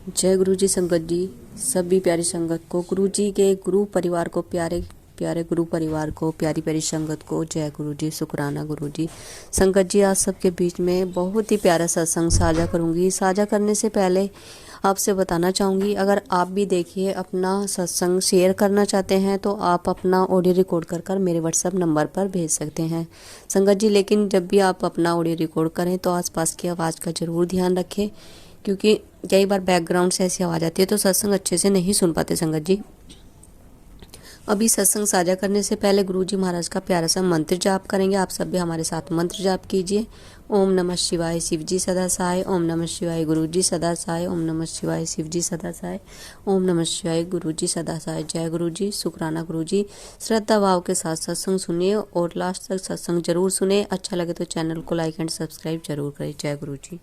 जय गुरु जी संगत जी। सभी प्यारी संगत को, गुरु जी के गुरु परिवार को, प्यारे प्यारे गुरु परिवार को, प्यारी प्यारी संगत को जय गुरु जी, शुक्राना गुरु जी। संगत जी, आज सबके बीच में बहुत ही प्यारा सत्संग साझा करूंगी। साझा करने से पहले आपसे बताना चाहूँगी, अगर आप भी देखिए अपना सत्संग शेयर करना चाहते हैं तो आप अपना ऑडियो रिकॉर्ड कर मेरे व्हाट्सएप नंबर पर भेज सकते हैं संगत जी। लेकिन जब भी आप अपना ऑडियो रिकॉर्ड करें तो आसपास की आवाज़ का ज़रूर ध्यान रखें, क्योंकि कई बार बैकग्राउंड से ऐसी आवाज़ आती है तो सत्संग अच्छे से नहीं सुन पाते संगत जी। अभी सत्संग साझा करने से पहले गुरु जी महाराज का प्यारा सा मंत्र जाप करेंगे। आप सब भी हमारे साथ मंत्र जाप कीजिए। ओम नमः शिवाय शिव जी सदा सहाय, ओम नमः शिवाय गुरु जी सदा सहाय, ओम नमः शिवाय शिव जी सदा सहाय, ओम नमः शिवाय गुरु जी सदा सहाय। जय गुरु जी, शुक्राना गुरु जी। श्रद्धा भाव के साथ सत्संग सुनिए और लास्ट तक सत्संग जरूर सुने। अच्छा लगे तो चैनल को लाइक एंड सब्सक्राइब जरूर करें। जय गुरु जी।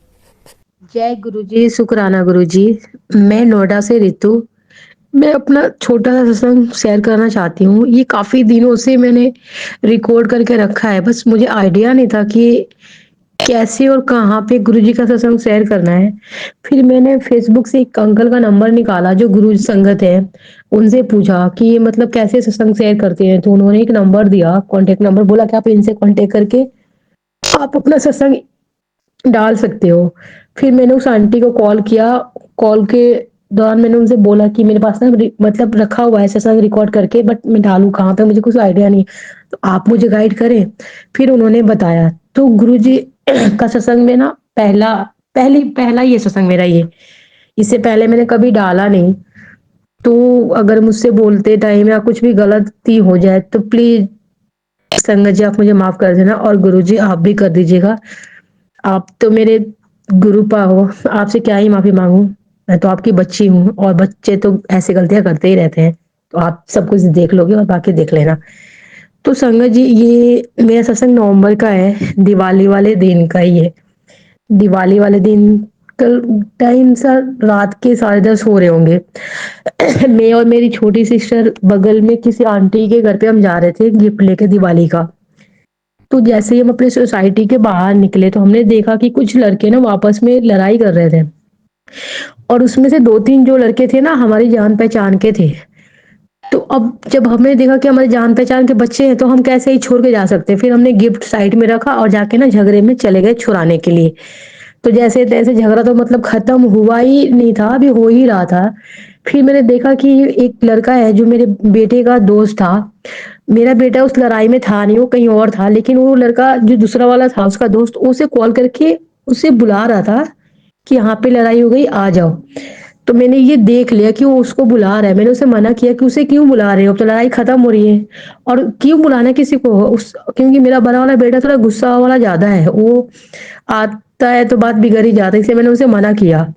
जय गुरु जी, शुक्राना गुरु जी। मैं नोएडा से रितु। मैं अपना छोटा सा सत्संग शेयर करना चाहती हूँ। ये काफी दिनों से मैंने रिकॉर्ड करके रखा है, बस मुझे आइडिया नहीं था कि कैसे और कहाँ पे गुरु जी का सत्संग शेयर करना है। फिर मैंने फेसबुक से एक अंकल का नंबर निकाला जो गुरु संगत है, उनसे पूछा कि ये मतलब कैसे सत्संग शेयर करते हैं। तो उन्होंने एक नंबर दिया, कॉन्टेक्ट नंबर, बोला कि आप इनसे कॉन्टेक्ट करके आप अपना सत्संग डाल सकते हो। फिर मैंने उस आंटी को कॉल किया। कॉल के दौरान मैंने उनसे बोला कि मेरे पास ना मतलब रखा हुआ है सत्संग रिकॉर्ड करके, बट मैं डालूँ कहाँ पे, मुझे कुछ आइडिया नहीं, तो आप मुझे गाइड करें। फिर उन्होंने बताया। तो गुरु जी का सत्संग में ना पहला ये सत्संग मेरा ये, इससे पहले मैंने कभी डाला नहीं। तो अगर मुझसे बोलते टाइम या कुछ भी गलती हो जाए तो प्लीज संगत जी आप मुझे माफ कर देना, और गुरु जी आप भी कर दीजिएगा। आप तो मेरे गुरु पा हो, आपसे क्या ही माफी मांगू। मैं तो आपकी बच्ची हूँ, और बच्चे तो ऐसी गलतियां करते ही रहते हैं। तो आप सब कुछ देख लोगे और बाकी देख लेना। तो संगत जी, ये मेरा सत्संग नवंबर का है, दिवाली वाले दिन का ही है। दिवाली वाले दिन कल टाइम सा रात के 10:30 हो रहे होंगे। मैं और मेरी छोटी सिस्टर बगल में किसी आंटी के घर पे हम जा रहे थे गिफ्ट लेके दिवाली का। तो जैसे ही हम अपने सोसाइटी के बाहर निकले तो हमने देखा कि कुछ लड़के ना आपस में लड़ाई कर रहे थे, और उसमें से 2-3 जो लड़के थे ना हमारी जान पहचान के थे। तो अब जब हमने देखा कि हमारे जान पहचान के बच्चे हैं तो हम कैसे ही छोड़ के जा सकते हैं। फिर हमने गिफ्ट साइड में रखा और जाके ना झगड़े में चले गए छुड़ाने के लिए। तो जैसे तैसे झगड़ा तो मतलब खत्म हुआ ही नहीं था, अभी हो ही रहा था। फिर मैंने देखा कि एक लड़का है जो मेरे बेटे का दोस्त था। मेरा बेटा उस लड़ाई में था नहीं, वो कहीं और था, लेकिन वो लड़का जो दूसरा वाला था उसका दोस्त, उसे कॉल करके उसे बुला रहा था कि यहाँ पे लड़ाई हो गई, आ जाओ। तो मैंने ये देख लिया कि वो उसको बुला रहा है। मैंने उसे मना किया कि उसे क्यों बुला रहे हो, अब तो लड़ाई खत्म हो रही है, और क्यों बुलाना किसी को उस, क्योंकि मेरा बड़ा वाला बेटा थोड़ा गुस्सा वाला ज्यादा है, वो आता है तो बात बिगड़ ही जाता है, इसलिए मैंने उसे मना किया।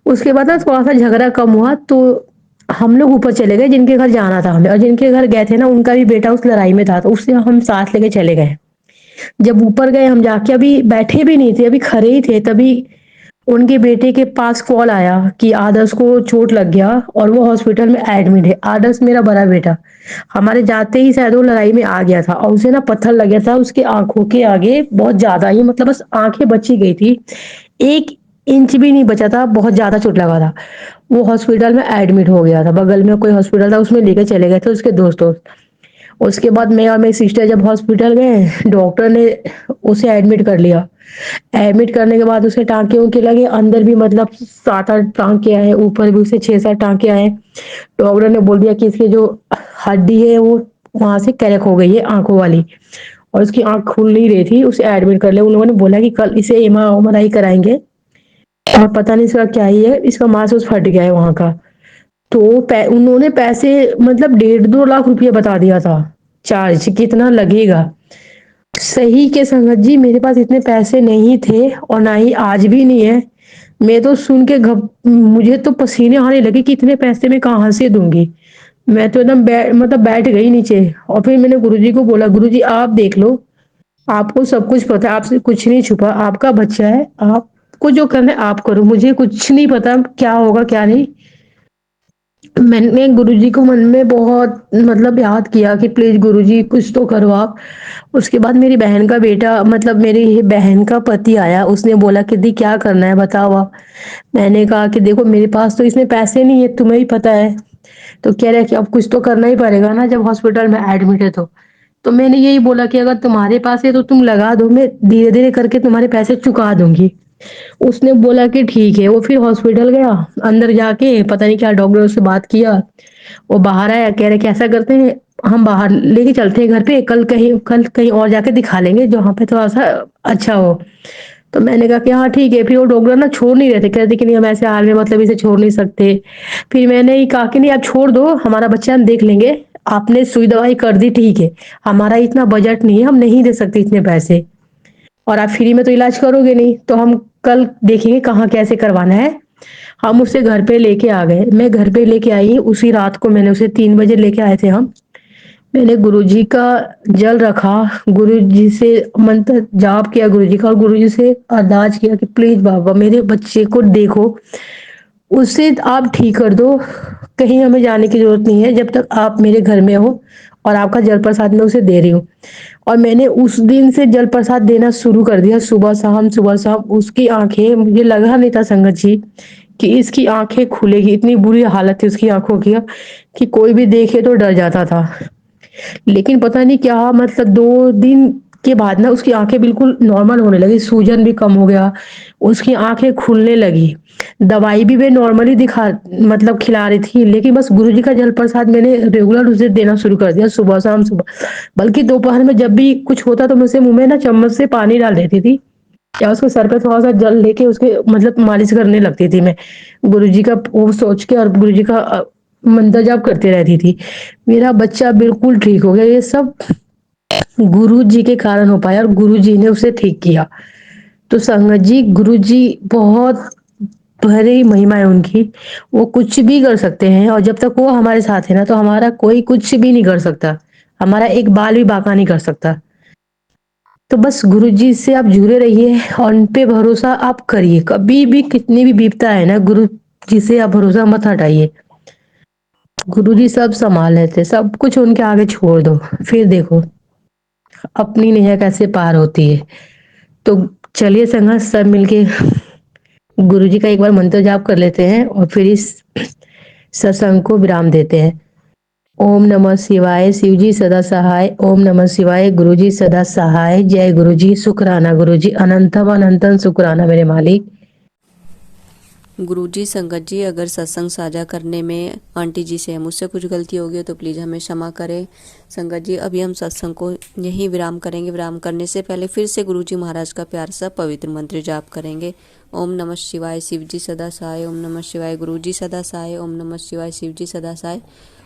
उसके बाद ना थोड़ा सा झगड़ा कम हुआ तो हम लोग ऊपर चले गए, जिनके घर जाना था हमें, और जिनके घर गए थे ना उनका भी बेटा उस लड़ाई में था, तो उससे हम साथ लेके चले गए। जब ऊपर गए हम जाके अभी बैठे भी नहीं थे, अभी खड़े ही थे, तभी उनके बेटे के पास कॉल आया कि आदर्श को चोट लग गया और वो हॉस्पिटल में एडमिट है। आदर्श मेरा बड़ा बेटा हमारे जाते ही शायद वो लड़ाई में आ गया था, और उसे ना पत्थर लग गया था उसके आंखों के आगे, बहुत ज्यादा ही, मतलब बस आंखें बची गई थी, 1 इंच भी नहीं बचा था, बहुत ज्यादा चोट लगा था। वो हॉस्पिटल में एडमिट हो गया था, बगल में कोई हॉस्पिटल था उसमें लेके चले गए थे उसके दोस्तों। उसके बाद मैं और मेरी सिस्टर जब हॉस्पिटल गए, डॉक्टर ने उसे एडमिट कर लिया। एडमिट करने के बाद उसे टाँके वूँके लगे, अंदर भी मतलब 7-8 टाँके आए, ऊपर भी उसे 6-7 टाँके आए। डॉक्टर ने बोल दिया कि इसकी जो हड्डी है वो वहाँ से क्रैक हो गई है आँखों वाली, और उसकी आँख खुल नहीं रही थी, उसे एडमिट कर लिया। उन लोगों ने बोला कि कल इसे एमआरआई कराएँगे, और पता नहीं इसका क्या ही है, इसका मांस-वांस फट गया है वहाँ का। तो उन्होंने पैसे मतलब 1.5-2 लाख रुपया बता दिया था चार्ज, कितना लगेगा। सही के संगत जी, मेरे पास इतने पैसे नहीं थे और ना ही आज भी नहीं है। मैं तो सुन के मुझे तो पसीने आने लगे कि इतने पैसे मैं कहाँ से दूंगी। मैं तो एकदम मतलब बैठ गई नीचे, और फिर मैंने गुरुजी को बोला, गुरुजी आप देख लो, आपको सब कुछ पता है, आपसे कुछ नहीं छुपा, आपका बच्चा है, आपको जो करना है आप करो, मुझे कुछ नहीं पता क्या होगा क्या नहीं। मैंने गुरुजी को मन में बहुत मतलब याद किया कि प्लीज गुरुजी कुछ तो करो आप। उसके बाद मेरी बहन का बेटा मतलब मेरी बहन का पति आया, उसने बोला कि दी क्या करना है बताओ आप। मैंने कहा कि देखो मेरे पास तो इसमें पैसे नहीं है, तुम्हें ही पता है। तो कह रहे कि अब कुछ तो करना ही पड़ेगा ना जब हॉस्पिटल में एडमिट है तो मैंने यही बोला कि अगर तुम्हारे पास है तो तुम लगा दो, मैं धीरे धीरे करके तुम्हारे पैसे चुका दूंगी। उसने बोला कि ठीक है। वो फिर हॉस्पिटल गया, अंदर जाके पता नहीं क्या डॉक्टर से बात किया। वो बाहर आया, कह रहे कि ऐसा करते हैं हम बाहर लेके चलते हैं घर पे, कल कहीं और जाके दिखा लेंगे जहाँ पे थोड़ा सा अच्छा हो। तो मैंने कहा कि हाँ ठीक है। फिर वो डॉक्टर ना छोड़ नहीं रहे थे, कह रहे थे कि नहीं हम ऐसे हाल में मतलब इसे छोड़ नहीं सकते। फिर मैंने ही कहा कि नहीं आप छोड़ दो, हमारा बच्चा हम देख लेंगे। आपने सुई दवाई कर दी ठीक है, हमारा इतना बजट नहीं है, हम नहीं दे सकते इतने पैसे। और आप फ्री में तो इलाज करोगे नहीं, तो हम कल देखेंगे कहाँ कैसे करवाना है। हम उसे घर पे लेके आ गए, मैं घर पे लेके आई उसी रात को, मैंने उसे 3 बजे लेके आए थे हम। मैंने गुरुजी का जल रखा, गुरुजी से मंत्र जाप किया गुरुजी का, और गुरुजी से अरदास किया कि प्लीज बाबा मेरे बच्चे को देखो, उसे आप ठीक कर दो। कहीं हमें जाने की जरूरत नहीं है जब तक आप मेरे घर में हो, और आपका जल प्रसाद मैं उसे दे रही हूँ। और मैंने उस दिन से जल प्रसाद देना शुरू कर दिया, सुबह शाम। उसकी आंखें, मुझे लगा नहीं था संगत जी कि इसकी आंखें खुलेगी, इतनी बुरी हालत थी उसकी आंखों की कि कोई भी देखे तो डर जाता था। लेकिन पता नहीं क्या मतलब 2 दिन के बाद ना उसकी आंखें बिल्कुल नॉर्मल होने लगी, सूजन भी कम हो गया, उसकी आंखें खुलने लगी। दवाई भी मैं नॉर्मली दिखा मतलब खिला रही थी, लेकिन बस गुरुजी का जल प्रसाद मैंने रेगुलर उसे देना शुरू कर दिया, सुबह शाम सुबह। बल्कि दोपहर में जब भी कुछ होता तो मैं उसे मुंह में ना चम्मच से पानी डाल देती थी, या उसके सर पे थोड़ा सा जल लेके उसके मतलब मालिश करने लगती थी मैं, गुरुजी का वो सोच के, और गुरुजी का मंत्र जाप करती रहती थी। मेरा बच्चा बिल्कुल ठीक हो गया। ये सब गुरु जी के कारण हो पाया, और गुरु जी ने उसे ठीक किया। तो संगत जी गुरु जी बहुत भरी महिमा है उनकी, वो कुछ भी कर सकते हैं, और जब तक वो हमारे साथ है ना तो हमारा कोई कुछ भी नहीं कर सकता, हमारा एक बाल भी बांका नहीं कर सकता। तो बस गुरु जी से आप जुड़े रहिए और उन पे भरोसा आप करिए, कभी भी कितनी भी विपदा है ना गुरु जी से आप भरोसा मत हटाइए। गुरु जी सब संभाल लेते, सब कुछ उनके आगे छोड़ दो, फिर देखो अपनी नैया कैसे पार होती है। तो चलिए संगत सब मिलके गुरु जी का एक बार मंत्र जाप कर लेते हैं और फिर इस सत्संग को विराम देते हैं। ओम नमः शिवाय, शिव जी सदा सहाय। ओम नमः शिवाय, गुरु जी सदा सहाय। जय गुरु जी, शुक्राना गुरु जी, अनंतम अनंतम शुक्राना मेरे मालिक। गुरुजी संगत जी, अगर सत्संग साझा करने में आंटी जी से मुझसे कुछ गलती होगी हो तो प्लीज़ हमें क्षमा करें। संगत जी अभी हम सत्संग को यहीं विराम करेंगे। विराम करने से पहले फिर से गुरुजी महाराज का प्यार सा पवित्र मंत्र जाप करेंगे। ओम नमः शिवाय, शिव जी सदा सहाय। ओम नमः शिवाय, गुरुजी सदा सहाय। ओम नमः शिवाय, शिव जी सदा सहाय।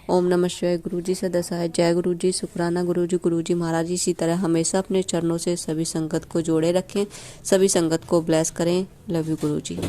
ओम नमः शिवाय, गुरुजी सदा सहाय। जय गुरुजी, शुक्राना गुरुजी। गुरुजी महाराज इसी तरह हमेशा अपने चरणों से सभी संगत को जोड़े रखें, सभी संगत को ब्लेस करें। Love you Guruji.